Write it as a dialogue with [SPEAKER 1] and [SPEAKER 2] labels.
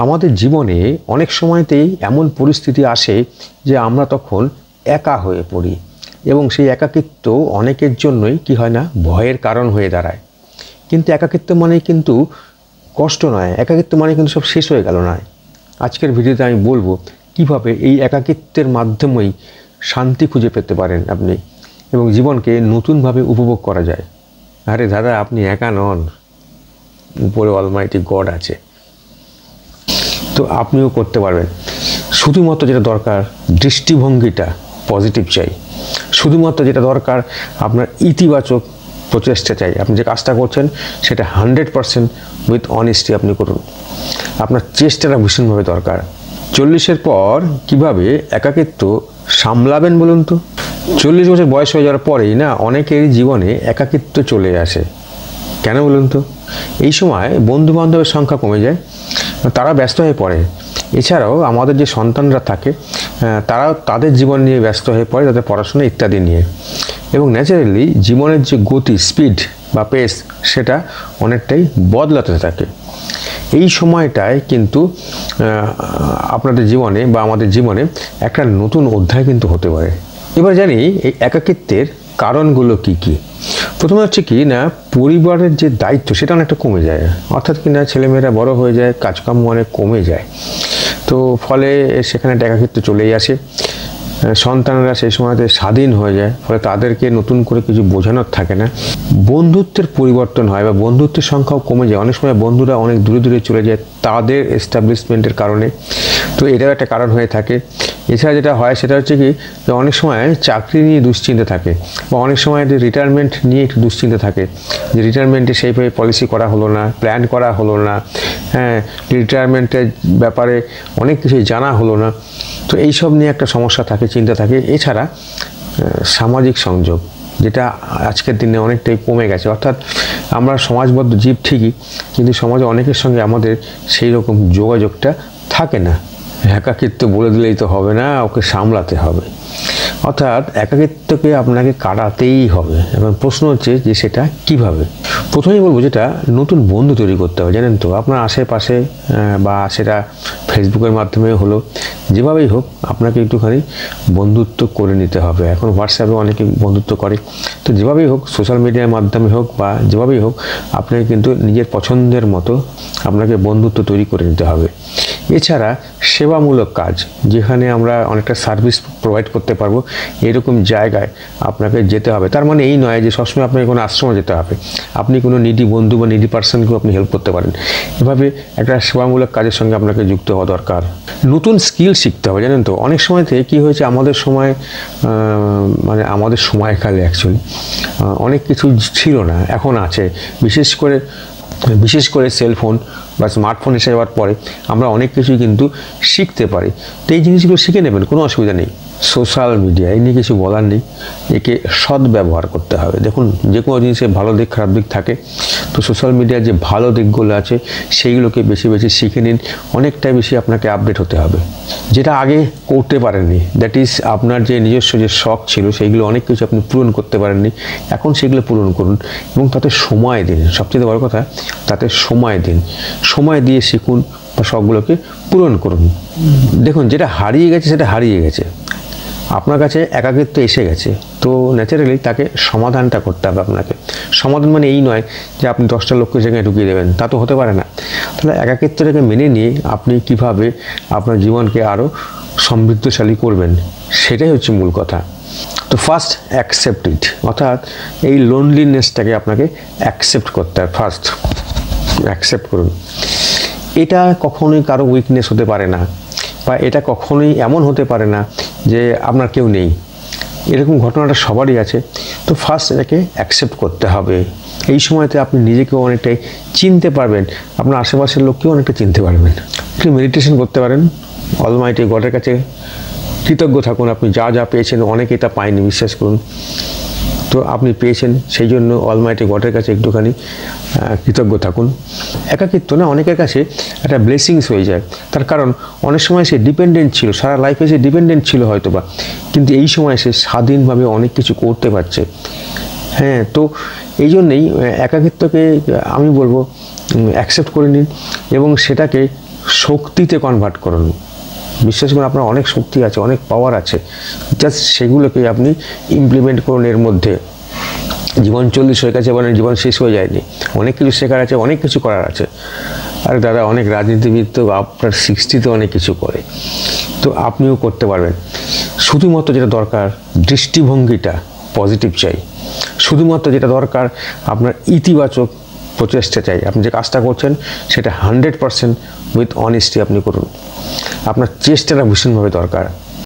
[SPEAKER 1] আমাদের জীবনে অনেক সময়তেই এমন পরিস্থিতি আসে যে আমরা তখন একা হয়ে পড়ি এবং সেই একাকিত্ব অনেকের জন্যই কি হয় না, ভয়ের কারণ হয়ে দাঁড়ায়। কিন্তু একাকিত্ব মানে কিন্তু কষ্ট নয়, একাকিত্ব মানে কিন্তু সব শেষ হয়ে গেল নয়। আজকের ভিডিওতে আমি বলবো কিভাবে এই একাকিত্বের মাধ্যমেই শান্তি খুঁজে পেতে পারেন আপনি এবং জীবনকে নতুনভাবে উপভোগ করা যায়। আরে দাদা, আপনি একা নন, উপরে অলমাইটি গড আছে, তো আপনিও করতে পারবেন। শুধুমাত্র যেটা দরকার, দৃষ্টিভঙ্গিটা পজিটিভ চাই। শুধুমাত্র যেটা দরকার, আপনার ইতিবাচক প্রচেষ্টা চাই। আপনি যে কাজটা করছেন সেটা 100% উইথ অনেস্টি আপনি করুন। আপনার চেষ্টাটা ভীষণভাবে দরকার। 40-এর পর কিভাবে একাকিত্ব সামলাবেন বলুন তো? 40 বছর বয়স হয়ে যাওয়ার পরেই না অনেকেরই জীবনে একাকিত্ব চলে আসে। কেন বলুন তো? এই সময় বন্ধু বান্ধবের সংখ্যা কমে যায়, তারা ব্যস্ত হয়ে পড়ে। এছাড়াও আমাদের যে সন্তানরা থাকে তারাও তাদের জীবন নিয়ে ব্যস্ত হয়ে পড়ে, তাদের পড়াশোনা ইত্যাদি নিয়ে, এবং ন্যাচারালি জীবনের যে গতি, স্পিড বা পেস, সেটা অনেকটাই বদলাতে থাকে। এই সময়টায় কিন্তু আপনাদের জীবনে বা আমাদের জীবনে একটা নতুন অধ্যায় কিন্তু হতে পারে। এবার জানি এই একাকিত্বের কারণগুলো কি কি। প্রথমে হচ্ছে কি না, পরিবারের যে দায়িত্ব সেটা অনেকটা কমে যায়, অর্থাৎ কি না ছেলেমেয়েরা বড় হয়ে যায়, কাজকর্ম অনেক কমে যায়, তো ফলে সেখানে একাকিত্ব চলেই আসে। সন্তানরা সেই সময়তে স্বাধীন হয়ে যায়, ফলে তাদেরকে নতুন করে কিছু বোঝানোর থাকে না। বন্ধুত্বের পরিবর্তন হয় বা বন্ধুত্বের সংখ্যাও কমে যায়। অনেক সময় বন্ধুরা অনেক দূরে দূরে চলে যায় তাদের এস্টাবলিশমেন্টের কারণে, তো এটাও একটা কারণ হয়ে থাকে। এছাড়া যেটা হয় সেটা হচ্ছে কি, যে অনেক সময় চাকরি নিয়ে দুশ্চিন্তা থাকে, বা অনেক সময় যে রিটায়ারমেন্ট নিয়ে একটু দুশ্চিন্তা থাকে, যে রিটায়ারমেন্টে সেইভাবে পলিসি করা হলো না, প্ল্যান করা হলো না, হ্যাঁ, রিটায়ারমেন্টের ব্যাপারে অনেক কিছুই জানা হলো না, তো এইসব নিয়ে একটা সমস্যা থাকে, চিন্তা থাকে। এছাড়া সামাজিক সংযোগ, যেটা আজকের দিনে অনেকটাই কমে গেছে, অর্থাৎ আমরা সমাজবদ্ধ জীব ঠিকই, কিন্তু সমাজে অনেকের সঙ্গে আমাদের সেই রকম যোগাযোগটা থাকে না। একাকিত্ব বলে দিলেই তো হবে না, ওকে সামলাতে হবে, অর্থাৎ একাকিত্বকে আপনাকে কাটাতেই হবে। এখন প্রশ্ন হচ্ছে যে সেটা কিভাবে। প্রথমেই বলবো যেটা, নতুন বন্ধু তৈরি করতে হবে। জানেন তো, আপনার আশেপাশে বা সেটা ফেসবুকের মাধ্যমে হলো, যেভাবেই হোক আপনাকে একটুখানি বন্ধুত্ব করে নিতে হবে। এখন হোয়াটসঅ্যাপে অনেকে বন্ধুত্ব করে, তো যেভাবেই হোক, সোশ্যাল মিডিয়ার মাধ্যমে হোক বা যেভাবেই হোক, আপনাকে কিন্তু নিজের পছন্দের মতো আপনাকে বন্ধুত্ব তৈরি করে নিতে হবে। এছাড়া সেবামূলক কাজ, যেখানে আমরা অনেকটা সার্ভিস প্রোভাইড করতে পারবো, এরকম জায়গায় আপনাকে যেতে হবে। তার মানে এই নয় যে সবসময় আপনাকে কোনো আশ্রমে যেতে হবে। আপনি কোনো নিডি বন্ধু বা নিডি পার্সনকেও আপনি হেল্প করতে পারেন। এভাবে একটা সেবামূলক কাজের সঙ্গে আপনাকে যুক্ত হওয়া দরকার। নতুন স্কিল শিখতে হবে। জানেন তো, অনেক সময়তে কী হয়েছে, আমাদের সময় মানে আমাদের সময়কালে অ্যাকচুয়ালি অনেক কিছু ছিল না, এখন আছে। বিশেষ করে সেলফোন বা স্মার্টফোন এসে যাওয়ার পরে আমরা অনেক কিছুই কিন্তু শিখতে পারি। তো এই জিনিসগুলো শিখে নেবেন, কোনো অসুবিধা নেই। সোশ্যাল মিডিয়া, এই নিয়ে কিছু বলার নেই, একে সদ্ব্যবহার করতে হবে। দেখুন, যে কোনো জিনিসের ভালো দিক খারাপ দিক থাকে, তো সোশ্যাল মিডিয়ার যে ভালো দিকগুলো আছে সেইগুলোকে বেশি বেশি শিখে নিন। অনেকটাই বেশি আপনাকে আপডেট হতে হবে, যেটা আগে করতে পারেননি। দ্যাট ইজ, আপনার যে নিজস্ব যে শখ ছিল সেইগুলো অনেক কিছু আপনি পূরণ করতে পারেননি, এখন সেগুলো পূরণ করুন এবং তাতে সময় দিন। সবচেয়ে বড় কথা, তাতে সময় দিন। সময় দিয়ে শিখুন বা শখগুলোকে পূরণ করুন। দেখুন, যেটা হারিয়ে গেছে সেটা হারিয়ে গেছে, আপনার কাছে একাকিত্ব এসে গেছে, তো ন্যাচারালি তাকে সমাধানটা করতে হবে আপনাকে। সমাধান মানে এই নয় যে আপনি 10টা লোককে সেখানে ঢুকিয়ে দেবেন, তা তো হতে পারে না। তাহলে একাকিত্বটাকে মেনে নিয়ে আপনি কিভাবে আপনার জীবনকে আরও সমৃদ্ধশালী করবেন, সেটাই হচ্ছে মূল কথা। তো ফার্স্ট অ্যাকসেপ্ট ইট, অর্থাৎ এই লোনলিনেসটাকে আপনাকে অ্যাকসেপ্ট করতে হবে। ফার্স্ট অ্যাকসেপ্ট করুন। এটা কখনোই কারো উইকনেস হতে পারে না, বা এটা কখনোই এমন হতে পারে না যে আপনার কেউ নেই। এরকম ঘটনাটা সবারই আছে। তো ফার্স্ট এটাকে অ্যাকসেপ্ট করতে হবে। এই সময়তে আপনি নিজেকেও অনেকটাই চিনতে পারবেন, আপনার আশেপাশের লোককেও অনেকটা চিনতে পারবেন। আপনি মেডিটেশন করতে পারেন, অলমাইটি গডের কাছে কৃতজ্ঞ থাকুন। আপনি যা যা পেয়েছেন, অনেকেই তা পায়নি, বিশ্বাস করুন। তো আপনি পেয়েছেন, সেই জন্য অলমাইটি গডের কাছে একটুখানি কৃতজ্ঞ থাকুন। একাকিত্ব না অনেকের কাছে একটা ব্লেসিংস হয়ে যায়, তার কারণ অনেক সময় সে ডিপেন্ডেন্ট ছিল, সারা লাইফে সে ডিপেন্ডেন্ট ছিল হয়তো বা, কিন্তু এই সময় সে স্বাধীনভাবে অনেক কিছু করতে পারছে। হ্যাঁ, তো এই জন্যেই একাকিত্বকে আমি বলবো অ্যাকসেপ্ট করে নিন এবং সেটাকে শক্তিতে কনভার্ট করুন। বিশ্বাস করুন, আপনার অনেক শক্তি আছে, অনেক পাওয়ার আছে, জাস্ট সেগুলোকে আপনি ইমপ্লিমেন্ট করুন। এর মধ্যে জীবন 40 হয়ে গেছে, মানে জীবন শেষ হয়ে যায়নি, অনেক কিছু শেখার আছে, অনেক কিছু করার আছে। আর দাদা, অনেক রাজনীতিবিদ তো আপনার 60-তে অনেক কিছু করে, তো আপনিও করতে পারবেন। শুধুমাত্র যেটা দরকার, দৃষ্টিভঙ্গিটা পজিটিভ চাই। শুধুমাত্র যেটা দরকার, আপনার ইতিবাচক প্রচেষ্টা চাই। আপনি যে কাজটা করছেন সেটা 100% উইথ অনেস্টি আপনি করুন। আপনার চেষ্টাটা ভীষণভাবে দরকার।